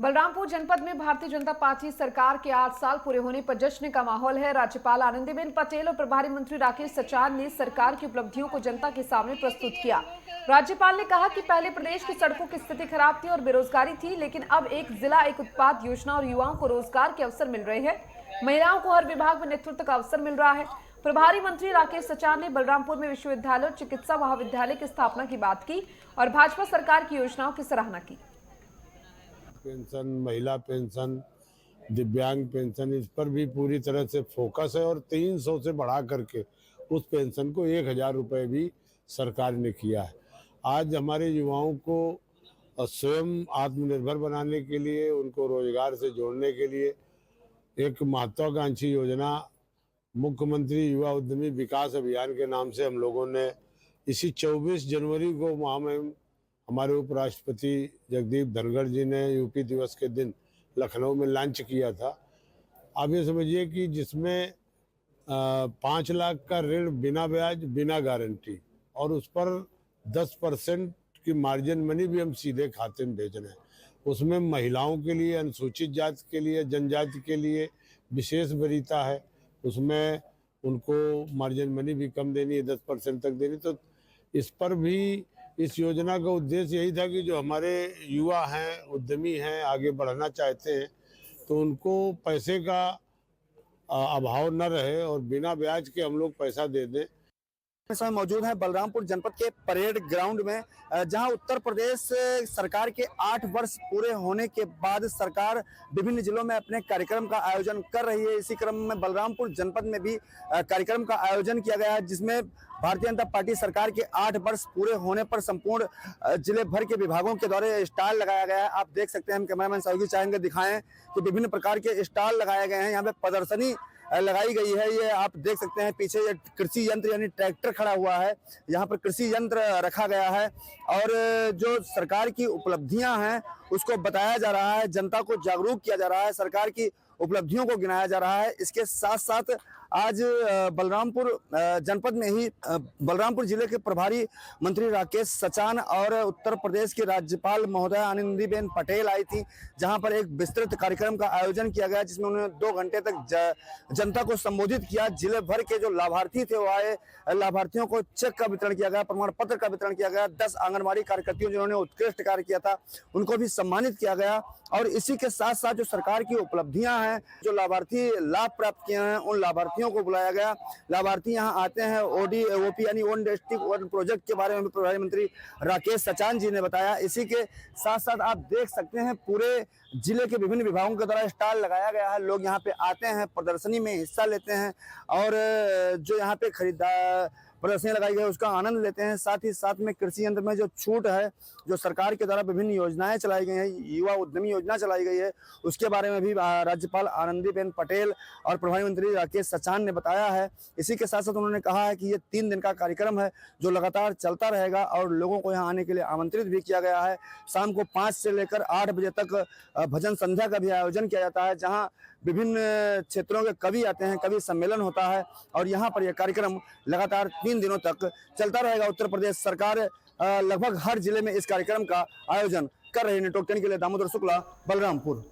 बलरामपुर जनपद में भारतीय जनता पार्टी सरकार के 8 साल पूरे होने पर जश्न का माहौल है। राज्यपाल आनंदीबेन पटेल और प्रभारी मंत्री राकेश सचान ने सरकार की उपलब्धियों को जनता के सामने प्रस्तुत किया। राज्यपाल ने कहा कि पहले प्रदेश की सड़कों की स्थिति खराब थी और बेरोजगारी थी, लेकिन अब एक जिला एक उत्पाद योजना और युवाओं को रोजगार के अवसर मिल रहे हैं। महिलाओं को हर विभाग में नेतृत्व का अवसर मिल रहा है। प्रभारी मंत्री राकेश सचान ने बलरामपुर में विश्वविद्यालय और चिकित्सा महाविद्यालय की स्थापना की बात की और भाजपा सरकार की योजनाओं की सराहना की। पेंशन, महिला पेंशन, दिव्यांग पेंशन, इस पर भी पूरी तरह से फोकस है और 300 से बढ़ा करके उस पेंशन को 1000 रुपये भी सरकार ने किया है। आज हमारे युवाओं को स्वयं आत्मनिर्भर बनाने के लिए, उनको रोजगार से जोड़ने के लिए एक महत्वाकांक्षी योजना मुख्यमंत्री युवा उद्यमी विकास अभियान के नाम से हम लोगों ने इसी 24 जनवरी को महामहिम हमारे उपराष्ट्रपति जगदीप धनखड़ जी ने यूपी दिवस के दिन लखनऊ में लॉन्च किया था। आप ये समझिए कि जिसमें 5 लाख का ऋण बिना ब्याज बिना गारंटी और उस पर 10% की मार्जिन मनी भी हम सीधे खाते में भेज रहे हैं। उसमें महिलाओं के लिए, अनुसूचित जाति के लिए, जनजाति के लिए विशेष वरीयता है। उसमें उनको मार्जिन मनी भी कम देनी है, 10% तक देनी। तो इस पर भी इस योजना का उद्देश्य यही था कि जो हमारे युवा हैं, उद्यमी हैं, आगे बढ़ना चाहते हैं, तो उनको पैसे का अभाव न रहे और बिना ब्याज के हम लोग पैसा दे दें। इस समय मौजूद है बलरामपुर जनपद के परेड ग्राउंड में, जहां उत्तर प्रदेश सरकार के 8 वर्ष पूरे होने के बाद सरकार विभिन्न जिलों में अपने कार्यक्रम का आयोजन कर रही है। इसी क्रम में बलरामपुर जनपद में भी कार्यक्रम का आयोजन किया गया है, जिसमें भारतीय जनता पार्टी सरकार के 8 वर्ष पूरे होने पर संपूर्ण जिले भर के विभागों के द्वारा स्टॉल लगाया गया है। आप देख सकते हैं, हम कैमरामैन सहयोगी चाहेंगे दिखाएं कि विभिन्न प्रकार के स्टॉल लगाए गए हैं। यहाँ पे प्रदर्शनी लगाई गई है। ये आप देख सकते हैं, पीछे ये कृषि यंत्र यानी ट्रैक्टर खड़ा हुआ है, यहाँ पर कृषि यंत्र रखा गया है और जो सरकार की उपलब्धियां हैं उसको बताया जा रहा है, जनता को जागरूक किया जा रहा है, सरकार की उपलब्धियों को गिनाया जा रहा है। इसके साथ साथ आज बलरामपुर जनपद में ही बलरामपुर जिले के प्रभारी मंत्री राकेश सचान और उत्तर प्रदेश के राज्यपाल महोदय आनंदीबेन पटेल आई थी, जहां पर एक विस्तृत कार्यक्रम का आयोजन किया गया, जिसमें उन्होंने 2 घंटे तक जनता को संबोधित किया। जिले भर के जो लाभार्थी थे वो आए, लाभार्थियों को चेक का वितरण किया गया, प्रमाण पत्र का वितरण किया गया। 10 आंगनबाड़ी कार्यकर्तियों जिन्होंने उत्कृष्ट कार्य किया था उनको भी सम्मानित किया गया। और इसी के साथ साथ जो सरकार की उपलब्धियां हैं, जो लाभार्थी लाभ प्राप्त किए हैं, उन लाभार्थियों को बुलाया गया। लाभार्थी यहां आते हैं। ओपी यानी वन डिस्ट्रिक्ट वन प्रोजेक्ट के बारे में प्रधानमंत्री राकेश सचान जी ने बताया। इसी के साथ साथ आप देख सकते हैं, पूरे जिले के विभिन्न विभागों के द्वारा स्टॉल लगाया गया है। लोग यहाँ पे आते हैं, प्रदर्शनी में हिस्सा लेते हैं और जो यहाँ पे खरीदार प्रदर्शनी लगाई गई उसका आनंद लेते हैं। साथ ही साथ में कृषि यंत्र में जो छूट है, जो सरकार के द्वारा विभिन्न योजनाएं चलाई गई हैं, युवा उद्यमी योजना चलाई गई है, उसके बारे में भी राज्यपाल आनंदीबेन पटेल और प्रधानमंत्री मंत्री राकेश सचान ने बताया है। इसी के साथ साथ उन्होंने कहा है कि ये 3 दिन का कार्यक्रम है जो लगातार चलता रहेगा और लोगों को यहाँ आने के लिए आमंत्रित भी किया गया है। शाम को 5 से लेकर 8 बजे तक भजन संध्या का भी आयोजन किया जाता है, जहाँ विभिन्न क्षेत्रों के कवि आते हैं, कवि सम्मेलन होता है और यहाँ पर यह कार्यक्रम लगातार 3 दिनों तक चलता रहेगा। उत्तर प्रदेश सरकार लगभग हर जिले में इस कार्यक्रम का आयोजन कर रही है। नेटवर्क 10 के लिए दामोदर शुक्ला, बलरामपुर।